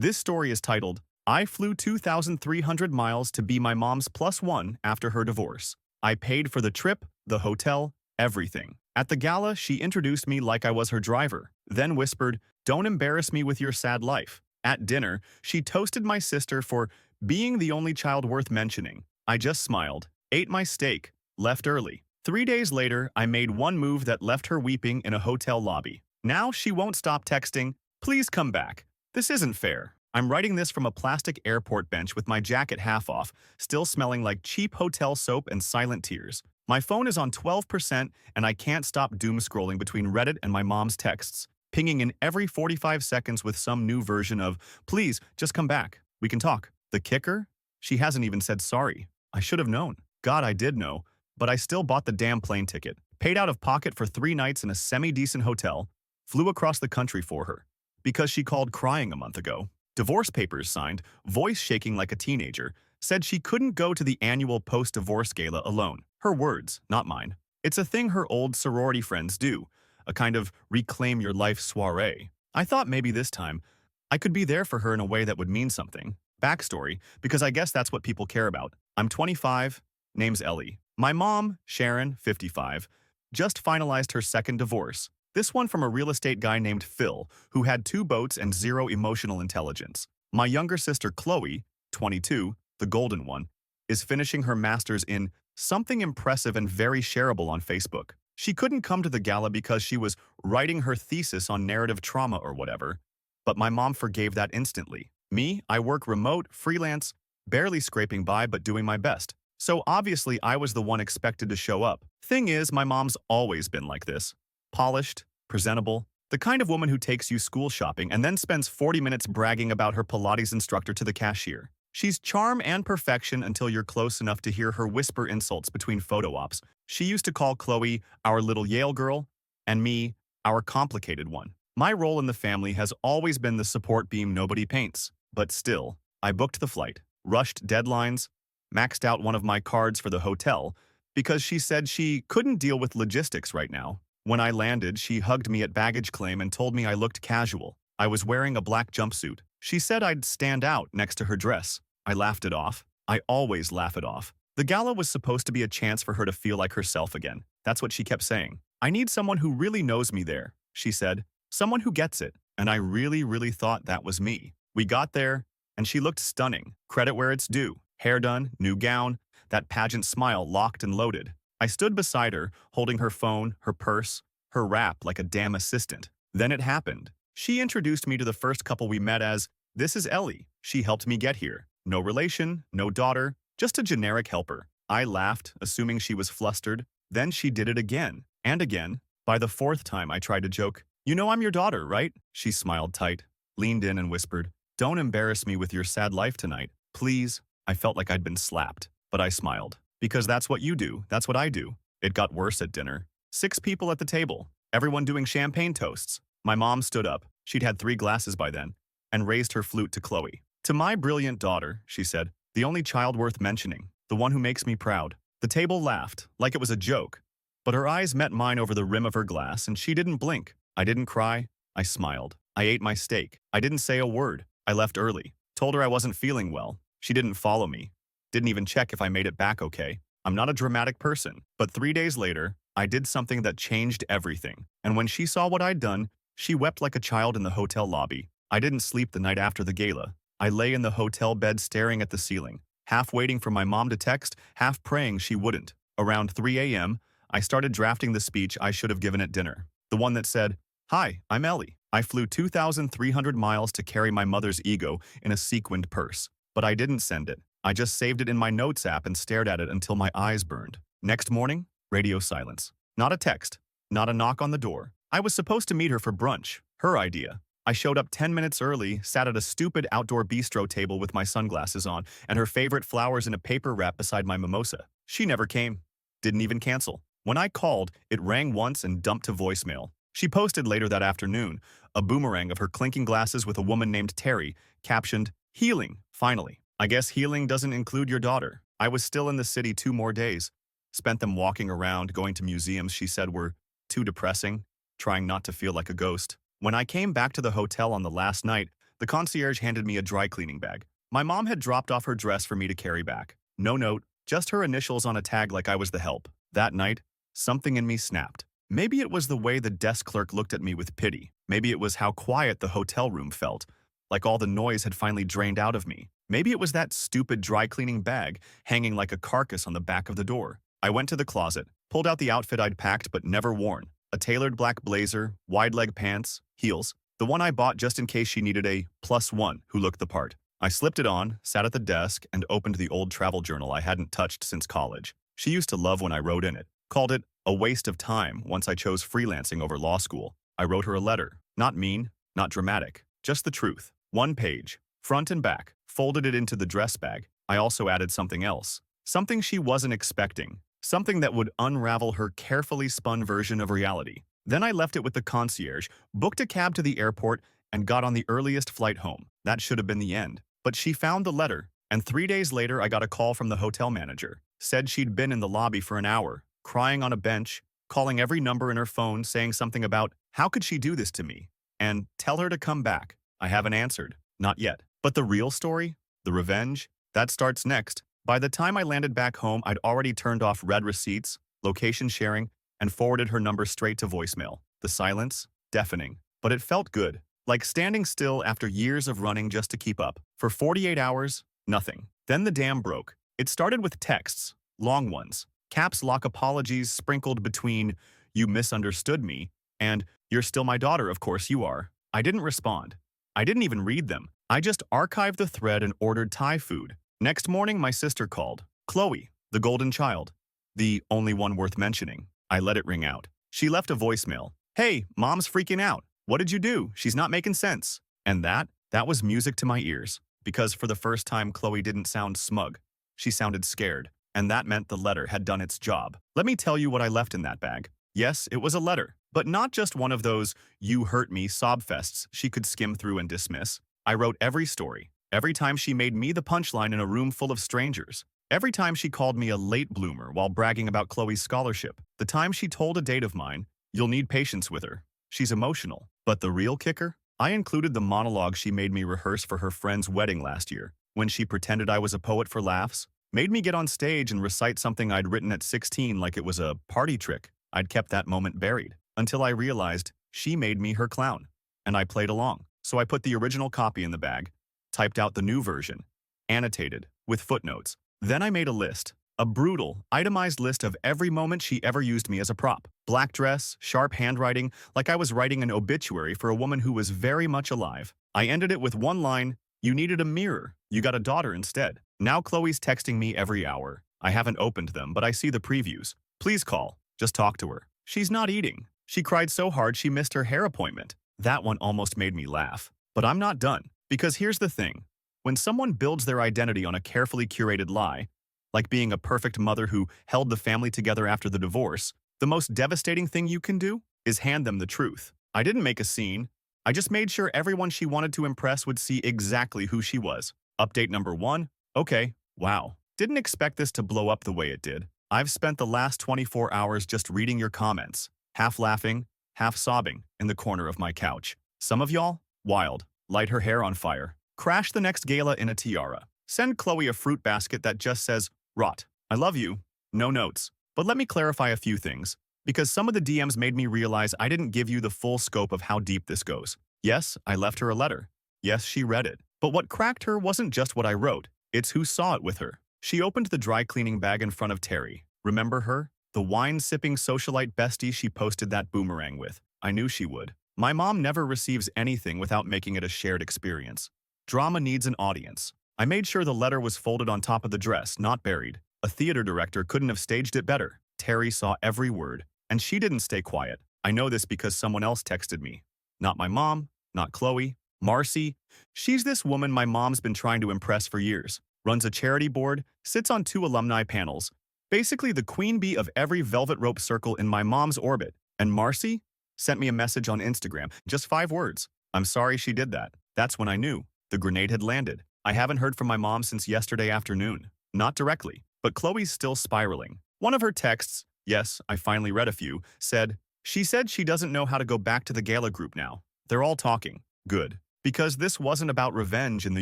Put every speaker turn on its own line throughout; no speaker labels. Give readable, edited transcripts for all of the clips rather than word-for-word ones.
This story is titled, I Flew 2,300 Miles to Be My Mom's Plus One After Her Divorce. I paid for the trip, the hotel, everything. At the gala, she introduced me like I was her driver, then whispered, don't embarrass me with your sad life. At dinner, she toasted my sister for being the only child worth mentioning. I just smiled, ate my steak, left early. 3 days later, I made one move that left her weeping in a hotel lobby. Now she won't stop texting, please come back. This isn't fair. I'm writing this from a plastic airport bench with my jacket half off, still smelling like cheap hotel soap and silent tears. My phone is on 12% and I can't stop doom scrolling between Reddit and my mom's texts, pinging in every 45 seconds with some new version of, please, just come back. We can talk. The kicker? She hasn't even said sorry. I should have known. God, I did know. But I still bought the damn plane ticket, paid out of pocket for 3 nights in a semi-decent hotel, flew across the country for her. Because she called crying a month ago. Divorce papers signed, voice shaking like a teenager, said she couldn't go to the annual post-divorce gala alone. Her words, not mine. It's a thing her old sorority friends do, a kind of reclaim your life soiree. I thought maybe this time I could be there for her in a way that would mean something. Backstory, because I guess that's what people care about. I'm 25, name's Ellie. My mom, Sharon, 55, just finalized her second divorce. This one from a real estate guy named Phil, who had 2 boats and 0 emotional intelligence. My younger sister Chloe, 22, the golden one, is finishing her master's in something impressive and very shareable on Facebook. She couldn't come to the gala because she was writing her thesis on narrative trauma or whatever, but my mom forgave that instantly. Me, I work remote, freelance, barely scraping by but doing my best. So obviously I was the one expected to show up. Thing is, my mom's always been like this. Polished, presentable, the kind of woman who takes you school shopping and then spends 40 minutes bragging about her Pilates instructor to the cashier. She's charm and perfection until you're close enough to hear her whisper insults between photo ops. She used to call Chloe our little Yale girl, and me, our complicated one. My role in the family has always been the support beam nobody paints. But still, I booked the flight, rushed deadlines, maxed out one of my cards for the hotel, because she said she couldn't deal with logistics right now. When I landed, she hugged me at baggage claim and told me I looked casual. I was wearing a black jumpsuit. She said I'd stand out next to her dress. I laughed it off. I always laugh it off. The gala was supposed to be a chance for her to feel like herself again. That's what she kept saying. I need someone who really knows me there, she said. Someone who gets it. And I really thought that was me. We got there, and she looked stunning. Credit where it's due. Hair done, new gown, that pageant smile locked and loaded. I stood beside her, holding her phone, her purse, her wrap like a damn assistant. Then it happened. She introduced me to the first couple we met as, this is Ellie. She helped me get here. No relation, no daughter, just a generic helper. I laughed, assuming she was flustered. Then she did it again, and again. By the 4th time, I tried to joke, you know I'm your daughter, right? She smiled tight, leaned in and whispered, don't embarrass me with your sad life tonight. Please. I felt like I'd been slapped, but I smiled. Because that's what you do, that's what I do. It got worse at dinner. 6 people at the table, everyone doing champagne toasts. My mom stood up, she'd had 3 glasses by then, and raised her flute to Chloe. To my brilliant daughter, she said, the only child worth mentioning, the one who makes me proud. The table laughed, like it was a joke, but her eyes met mine over the rim of her glass and she didn't blink. I didn't cry, I smiled. I ate my steak. I didn't say a word. I left early, told her I wasn't feeling well. She didn't follow me. Didn't even check if I made it back okay. I'm not a dramatic person, but 3 days later, I did something that changed everything. And when she saw what I'd done, she wept like a child in the hotel lobby. I didn't sleep the night after the gala. I lay in the hotel bed staring at the ceiling, half waiting for my mom to text, half praying she wouldn't. Around 3 a.m., I started drafting the speech I should have given at dinner. The one that said, hi, I'm Ellie. I flew 2,300 miles to carry my mother's ego in a sequined purse. But I didn't send it. I just saved it in my notes app and stared at it until my eyes burned. Next morning, radio silence. Not a text. Not a knock on the door. I was supposed to meet her for brunch. Her idea. I showed up 10 minutes early, sat at a stupid outdoor bistro table with my sunglasses on and her favorite flowers in a paper wrap beside my mimosa. She never came. Didn't even cancel. When I called, it rang once and dumped to voicemail. She posted later that afternoon, a boomerang of her clinking glasses with a woman named Terry, captioned, healing, finally. I guess healing doesn't include your daughter. I was still in the city 2 more days. Spent them walking around, going to museums she said were too depressing, trying not to feel like a ghost. When I came back to the hotel on the last night, The concierge handed me a dry cleaning bag. My mom had dropped off her dress for me to carry back. No note, just her initials on a tag like I was the help. That night, something in me snapped. Maybe it was the way the desk clerk looked at me with pity. Maybe it was how quiet the hotel room felt, like all the noise had finally drained out of me. Maybe it was that stupid dry cleaning bag hanging like a carcass on the back of the door. I went to the closet, pulled out the outfit I'd packed but never worn. A tailored black blazer, wide leg pants, heels. The one I bought just in case she needed a +1 who looked the part. I slipped it on, sat at the desk, and opened the old travel journal I hadn't touched since college. She used to love when I wrote in it. Called it a waste of time once I chose freelancing over law school. I wrote her a letter. Not mean, not dramatic. Just the truth. 1 page, front and back. Folded it into the dress bag. I also added something else. Something she wasn't expecting. Something that would unravel her carefully spun version of reality. Then I left it with the concierge, booked a cab to the airport, and got on the earliest flight home. That should have been the end. But she found the letter, and 3 days later I got a call from the hotel manager. Said she'd been in the lobby for an hour, crying on a bench, calling every number in her phone, saying something about, how could she do this to me? And tell her to come back. I haven't answered. Not yet. But the real story? The revenge? That starts next. By the time I landed back home, I'd already turned off red receipts, location sharing, and forwarded her number straight to voicemail. The silence? Deafening. But it felt good. Like standing still after years of running just to keep up. For 48 hours, nothing. Then the dam broke. It started with texts, long ones. Caps lock apologies sprinkled between, you misunderstood me, and, you're still my daughter, of course you are. I didn't respond. I didn't even read them. I just archived the thread and ordered Thai food. Next morning, my sister called. Chloe, the golden child. The only one worth mentioning. I let it ring out. She left a voicemail. Hey, mom's freaking out. What did you do? She's not making sense. And that was music to my ears. Because for the first time, Chloe didn't sound smug. She sounded scared. And that meant the letter had done its job. Let me tell you what I left in that bag. Yes, it was a letter. But not just one of those you hurt me sob fests she could skim through and dismiss. I wrote every story. Every time she made me the punchline in a room full of strangers. Every time she called me a late bloomer while bragging about Chloe's scholarship. The time she told a date of mine, you'll need patience with her. She's emotional. But the real kicker? I included the monologue she made me rehearse for her friend's wedding last year, when she pretended I was a poet for laughs, made me get on stage and recite something I'd written at 16 like it was a party trick. I'd kept that moment buried, until I realized she made me her clown. And I played along. So I put the original copy in the bag, typed out the new version, annotated, with footnotes. Then I made a list, a brutal, itemized list of every moment she ever used me as a prop. Black dress, sharp handwriting, like I was writing an obituary for a woman who was very much alive. I ended it with one line, you needed a mirror, you got a daughter instead. Now Chloe's texting me every hour. I haven't opened them, but I see the previews. Please call, just talk to her. She's not eating. She cried so hard she missed her hair appointment. That one almost made me laugh. But I'm not done. Because here's the thing. When someone builds their identity on a carefully curated lie, like being a perfect mother who held the family together after the divorce, the most devastating thing you can do is hand them the truth. I didn't make a scene. I just made sure everyone she wanted to impress would see exactly who she was. Update number 1. Okay, wow. Didn't expect this to blow up the way it did. I've spent the last 24 hours just reading your comments, half laughing, half sobbing, in the corner of my couch. Some of y'all, wild, light her hair on fire, crash the next gala in a tiara, send Chloe a fruit basket that just says, rot, I love you, no notes. But let me clarify a few things, because some of the DMs made me realize I didn't give you the full scope of how deep this goes. Yes, I left her a letter. Yes, she read it. But what cracked her wasn't just what I wrote, it's who saw it with her. She opened the dry cleaning bag in front of Terry. Remember her? The wine-sipping socialite bestie she posted that boomerang with. I knew she would. My mom never receives anything without making it a shared experience. Drama needs an audience. I made sure the letter was folded on top of the dress, not buried. A theater director couldn't have staged it better. Terry saw every word, and she didn't stay quiet. I know this because someone else texted me. Not my mom, not Chloe. Marcy. She's this woman my mom's been trying to impress for years. Runs a charity board, sits on 2 alumni panels. Basically the queen bee of every velvet rope circle in my mom's orbit. And Marcy sent me a message on Instagram, just 5 words. I'm sorry she did that. That's when I knew. The grenade had landed. I haven't heard from my mom since yesterday afternoon. Not directly, but Chloe's still spiraling. One of her texts, yes, I finally read a few, said, she said she doesn't know how to go back to the Gala group now. They're all talking. Good. Because this wasn't about revenge in the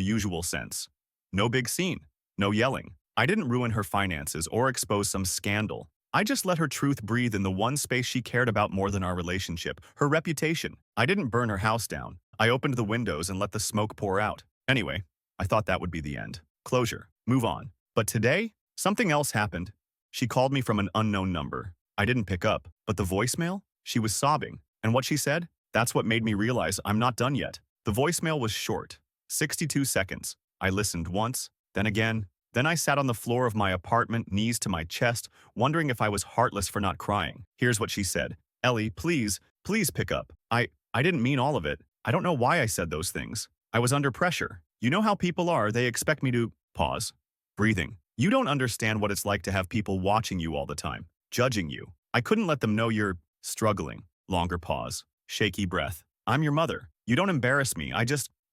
usual sense. No big scene. No yelling. I didn't ruin her finances or expose some scandal. I just let her truth breathe in the one space she cared about more than our relationship, her reputation. I didn't burn her house down. I opened the windows and let the smoke pour out. Anyway, I thought that would be the end. Closure. Move on. But today, something else happened. She called me from an unknown number. I didn't pick up, but the voicemail? She was sobbing. And what she said? That's what made me realize I'm not done yet. The voicemail was short. 62 seconds. I listened once, then again. Then I sat on the floor of my apartment, knees to my chest, wondering if I was heartless for not crying. Here's what she said. Ellie, please pick up. I didn't mean all of it. I don't know why I said those things. I was under pressure. You know how people are, they expect me to… Pause. Breathing. You don't understand what it's like to have people watching you all the time, judging you. I couldn't let them know you're struggling. Longer pause. Shaky breath. I'm your mother. You don't embarrass me.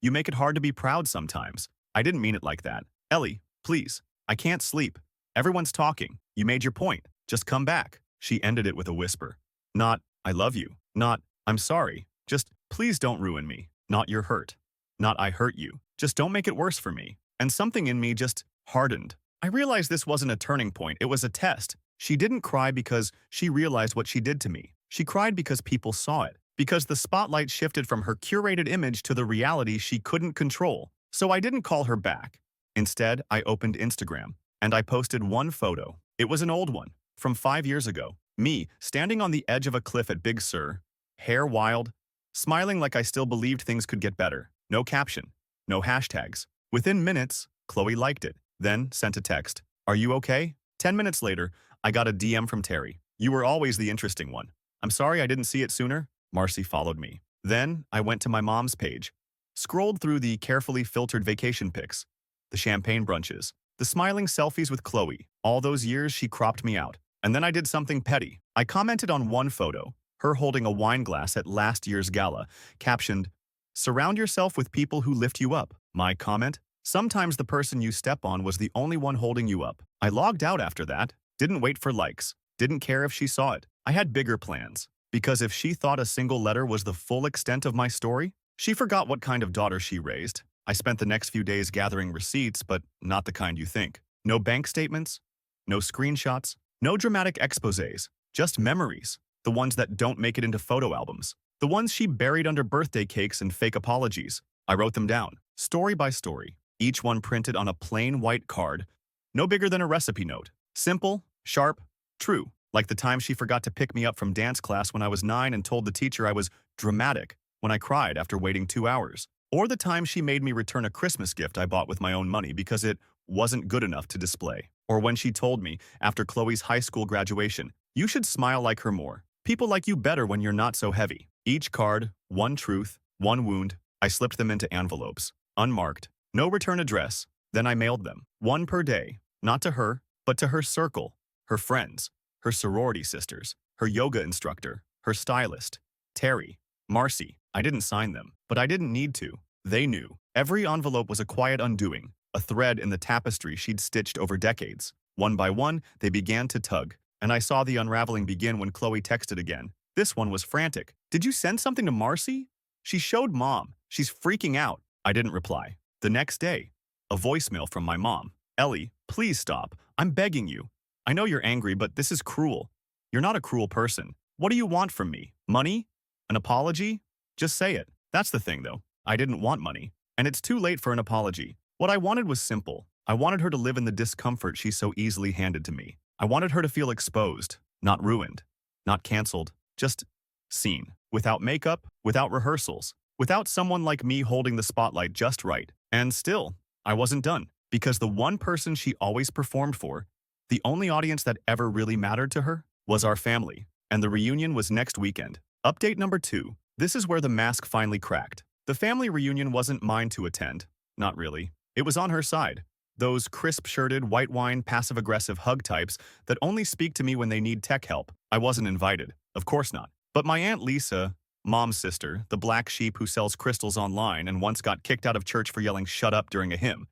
You make it hard to be proud sometimes. I didn't mean it like that. Ellie, please. I can't sleep. Everyone's talking. You made your point. Just come back. She ended it with a whisper. Not, I love you. Not, I'm sorry. Just, please don't ruin me. Not you're hurt. Not I hurt you. Just don't make it worse for me. And something in me just hardened. I realized this wasn't a turning point. It was a test. She didn't cry because she realized what she did to me. She cried because people saw it. Because the spotlight shifted from her curated image to the reality she couldn't control. So I didn't call her back. Instead, I opened Instagram, and I posted one photo. It was an old one, from 5 years ago. Me, standing on the edge of a cliff at Big Sur, hair wild, smiling like I still believed things could get better. No caption, no hashtags. Within minutes, Chloe liked it, then sent a text. Are you okay? 10 minutes later, I got a DM from Terry. You were always the interesting one. I'm sorry I didn't see it sooner. Marcy followed me. Then I went to my mom's page, scrolled through the carefully filtered vacation pics, the champagne brunches, the smiling selfies with Chloe. All those years she cropped me out. And then I did something petty. I commented on one photo, her holding a wine glass at last year's gala, captioned, "Surround yourself with people who lift you up." My comment? Sometimes the person you step on was the only one holding you up. I logged out after that, didn't wait for likes, didn't care if she saw it. I had bigger plans. Because if she thought a single letter was the full extent of my story, she forgot what kind of daughter she raised. I spent the next few days gathering receipts, but not the kind you think. No bank statements, no screenshots, no dramatic exposés, just memories. The ones that don't make it into photo albums. The ones she buried under birthday cakes and fake apologies. I wrote them down, story by story, each one printed on a plain white card, no bigger than a recipe note. Simple, sharp, true. Like the time she forgot to pick me up from dance class when I was 9 and told the teacher I was dramatic when I cried after waiting 2 hours. Or the time she made me return a Christmas gift I bought with my own money because it wasn't good enough to display. Or when she told me, after Chloe's high school graduation, you should smile like her more. People like you better when you're not so heavy. Each card, one truth, one wound. I slipped them into envelopes, unmarked, no return address. Then I mailed them, one per day, not to her, but to her circle, her friends, her sorority sisters, her yoga instructor, her stylist, Terry, Marcy. I didn't sign them, but I didn't need to. They knew. Every envelope was a quiet undoing, a thread in the tapestry she'd stitched over decades. One by one, they began to tug, and I saw the unraveling begin when Chloe texted again. This one was frantic. Did you send something to Marcy? She showed Mom. She's freaking out. I didn't reply. The next day, a voicemail from my mom. Ellie, please stop. I'm begging you. I know you're angry, but this is cruel. You're not a cruel person. What do you want from me? Money? An apology? Just say it. That's the thing, though. I didn't want money. And it's too late for an apology. What I wanted was simple. I wanted her to live in the discomfort she so easily handed to me. I wanted her to feel exposed, not ruined, not canceled, just seen. Without makeup, without rehearsals, without someone like me holding the spotlight just right. And still, I wasn't done. Because the one person she always performed for, the only audience that ever really mattered to her, was our family. And the reunion was next weekend. Update number 2. This is where the mask finally cracked. The family reunion wasn't mine to attend. Not really. It was on her side. Those crisp-shirted, white wine, passive-aggressive hug types that only speak to me when they need tech help. I wasn't invited. Of course not. But my Aunt Lisa, Mom's sister, the black sheep who sells crystals online and once got kicked out of church for yelling "shut up" during a hymn,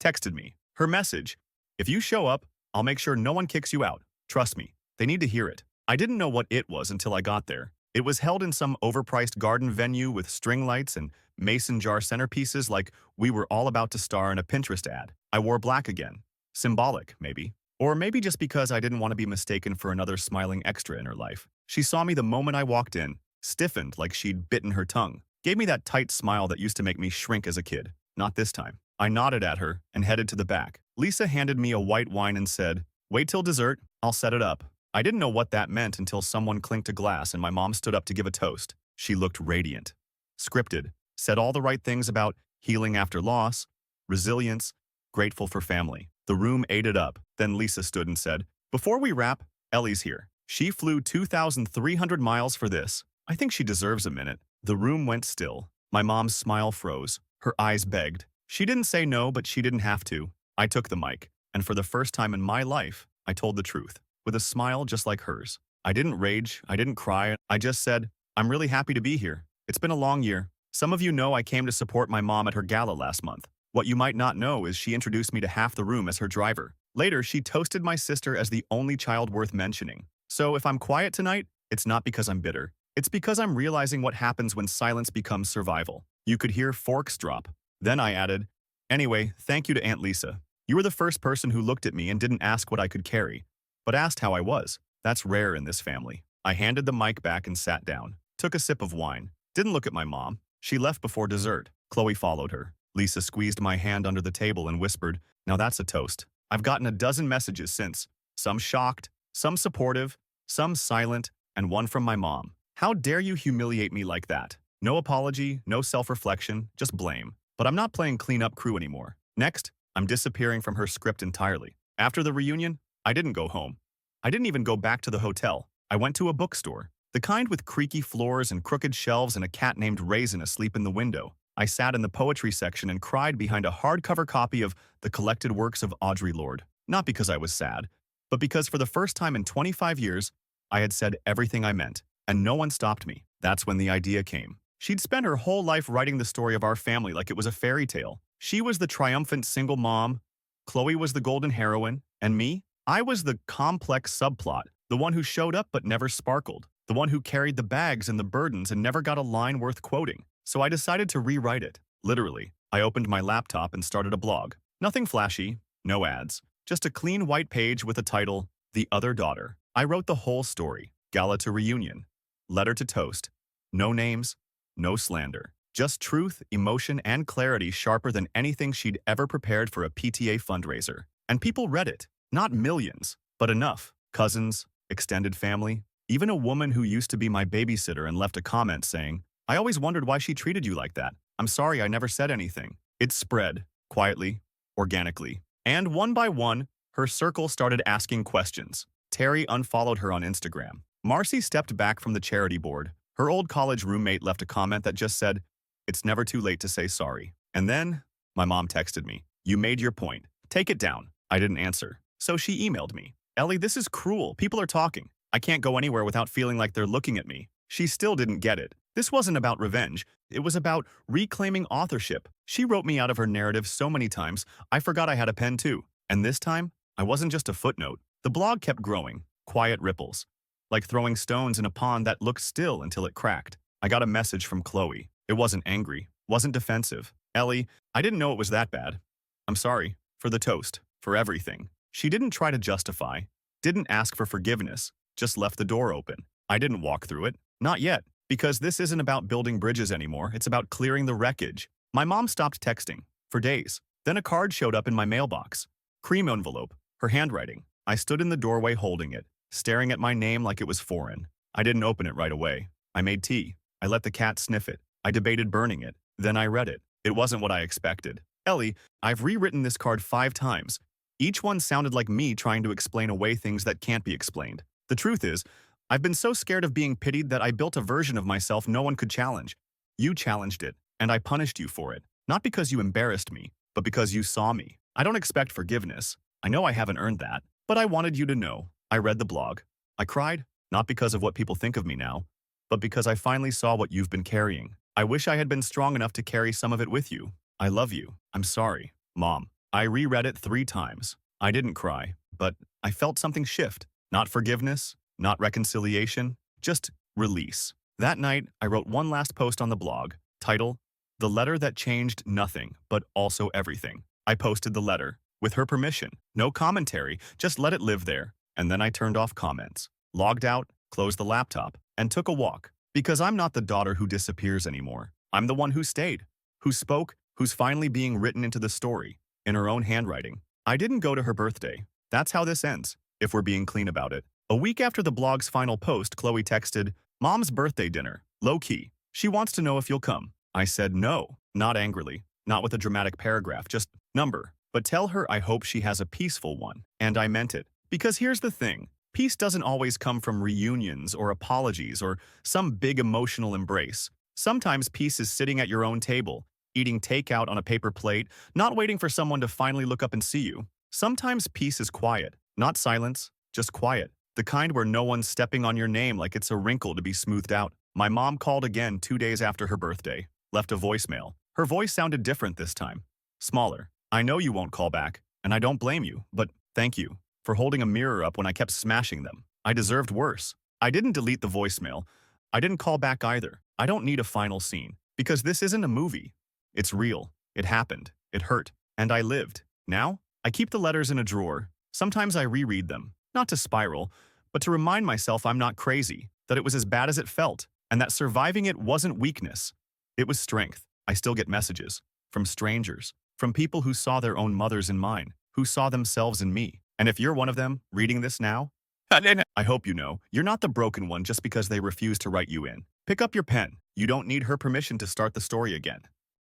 texted me. Her message: if you show up, I'll make sure no one kicks you out. Trust me, they need to hear it. I didn't know what it was until I got there. It was held in some overpriced garden venue with string lights and mason jar centerpieces like we were all about to star in a Pinterest ad. I wore black again. Symbolic, maybe. Or maybe just because I didn't want to be mistaken for another smiling extra in her life. She saw me the moment I walked in, stiffened like she'd bitten her tongue, gave me that tight smile that used to make me shrink as a kid. Not this time. I nodded at her and headed to the back. Lisa handed me a white wine and said, "Wait till dessert, I'll set it up." I didn't know what that meant until someone clinked a glass and my mom stood up to give a toast. She looked radiant. Scripted. Said all the right things about healing after loss, resilience, grateful for family. The room ate it up. Then Lisa stood and said, "Before we wrap, Ellie's here. She flew 2,300 miles for this. I think she deserves a minute." The room went still. My mom's smile froze. Her eyes begged. She didn't say no, but she didn't have to. I took the mic, and for the first time in my life, I told the truth, with a smile just like hers. I didn't rage, I didn't cry, I just said, "I'm really happy to be here. It's been a long year. Some of you know I came to support my mom at her gala last month. What you might not know is she introduced me to half the room as her driver. Later, she toasted my sister as the only child worth mentioning. So if I'm quiet tonight, it's not because I'm bitter. It's because I'm realizing what happens when silence becomes survival." You could hear forks drop. Then I added, "Anyway, thank you to Aunt Lisa. You were the first person who looked at me and didn't ask what I could carry, but asked how I was. That's rare in this family." I handed the mic back and sat down, took a sip of wine, didn't look at my mom. She left before dessert. Chloe followed her. Lisa squeezed my hand under the table and whispered, "Now that's a toast." I've gotten a dozen messages since, some shocked, some supportive, some silent, and one from my mom. "How dare you humiliate me like that?" No apology, no self-reflection, just blame. But I'm not playing clean-up crew anymore. Next, I'm disappearing from her script entirely. After the reunion, I didn't go home. I didn't even go back to the hotel. I went to a bookstore, the kind with creaky floors and crooked shelves and a cat named Raisin asleep in the window. I sat in the poetry section and cried behind a hardcover copy of The Collected Works of Audre Lorde. Not because I was sad, but because for the first time in 25 years, I had said everything I meant, and no one stopped me. That's when the idea came. She'd spent her whole life writing the story of our family like it was a fairy tale. She was the triumphant single mom, Chloe was the golden heroine, and me? I was the complex subplot, the one who showed up but never sparkled, the one who carried the bags and the burdens and never got a line worth quoting. So I decided to rewrite it. Literally, I opened my laptop and started a blog. Nothing flashy, no ads, just a clean white page with a title, The Other Daughter. I wrote the whole story. Gala to reunion, letter to toast, no names, no slander. Just truth, emotion, and clarity sharper than anything she'd ever prepared for a PTA fundraiser. And people read it. Not millions, but enough. Cousins, extended family, even a woman who used to be my babysitter and left a comment saying, "I always wondered why she treated you like that. I'm sorry I never said anything." It spread, quietly, organically. And one by one, her circle started asking questions. Terry unfollowed her on Instagram. Marcy stepped back from the charity board. Her old college roommate left a comment that just said, "It's never too late to say sorry." And then, my mom texted me, "You made your point. Take it down." I didn't answer. So she emailed me, "Ellie, this is cruel. People are talking. I can't go anywhere without feeling like they're looking at me." She still didn't get it. This wasn't about revenge. It was about reclaiming authorship. She wrote me out of her narrative so many times, I forgot I had a pen too. And this time, I wasn't just a footnote. The blog kept growing, quiet ripples, like throwing stones in a pond that looked still until it cracked. I got a message from Chloe. It wasn't angry, wasn't defensive. "Ellie, I didn't know it was that bad. I'm sorry. For the toast. For everything." She didn't try to justify, didn't ask for forgiveness, just left the door open. I didn't walk through it. Not yet. Because this isn't about building bridges anymore, it's about clearing the wreckage. My mom stopped texting. For days. Then a card showed up in my mailbox. Cream envelope. Her handwriting. I stood in the doorway holding it, staring at my name like it was foreign. I didn't open it right away. I made tea. I let the cat sniff it. I debated burning it. Then I read it. It wasn't what I expected. "Ellie, I've rewritten this card 5 times. Each one sounded like me trying to explain away things that can't be explained. The truth is, I've been so scared of being pitied that I built a version of myself no one could challenge. You challenged it, and I punished you for it. Not because you embarrassed me, but because you saw me. I don't expect forgiveness. I know I haven't earned that, but I wanted you to know." I read the blog. I cried, not because of what people think of me now, but because I finally saw what you've been carrying. I wish I had been strong enough to carry some of it with you. I love you. I'm sorry, Mom. I reread it 3 times. I didn't cry, but I felt something shift. Not forgiveness, not reconciliation, just release. That night, I wrote one last post on the blog, title, The Letter That Changed Nothing, but Also Everything. I posted the letter, with her permission, no commentary, just let it live there, and then I turned off comments, logged out, closed the laptop, and took a walk. Because I'm not the daughter who disappears anymore. I'm the one who stayed, who spoke, who's finally being written into the story, in her own handwriting. I didn't go to her birthday. That's how this ends, if we're being clean about it. A week after the blog's final post, Chloe texted, Mom's birthday dinner, low-key. She wants to know if you'll come. I said no, not angrily, not with a dramatic paragraph, just number. But tell her I hope she has a peaceful one. And I meant it. Because here's the thing. Peace doesn't always come from reunions or apologies or some big emotional embrace. Sometimes peace is sitting at your own table, eating takeout on a paper plate, not waiting for someone to finally look up and see you. Sometimes peace is quiet, not silence, just quiet. The kind where no one's stepping on your name like it's a wrinkle to be smoothed out. My mom called again 2 days after her birthday, left a voicemail. Her voice sounded different this time, smaller. I know you won't call back, and I don't blame you, but thank you for holding a mirror up when I kept smashing them. I deserved worse. I didn't delete the voicemail. I didn't call back either. I don't need a final scene, because this isn't a movie. It's real. It happened. It hurt. And I lived. Now, I keep the letters in a drawer. Sometimes I reread them, not to spiral, but to remind myself I'm not crazy, that it was as bad as it felt, and that surviving it wasn't weakness. It was strength. I still get messages. From strangers. From people who saw their own mothers in mine. Who saw themselves in me. And if you're one of them, reading this now, I hope you know, you're not the broken one just because they refuse to write you in. Pick up your pen. You don't need her permission to start the story again.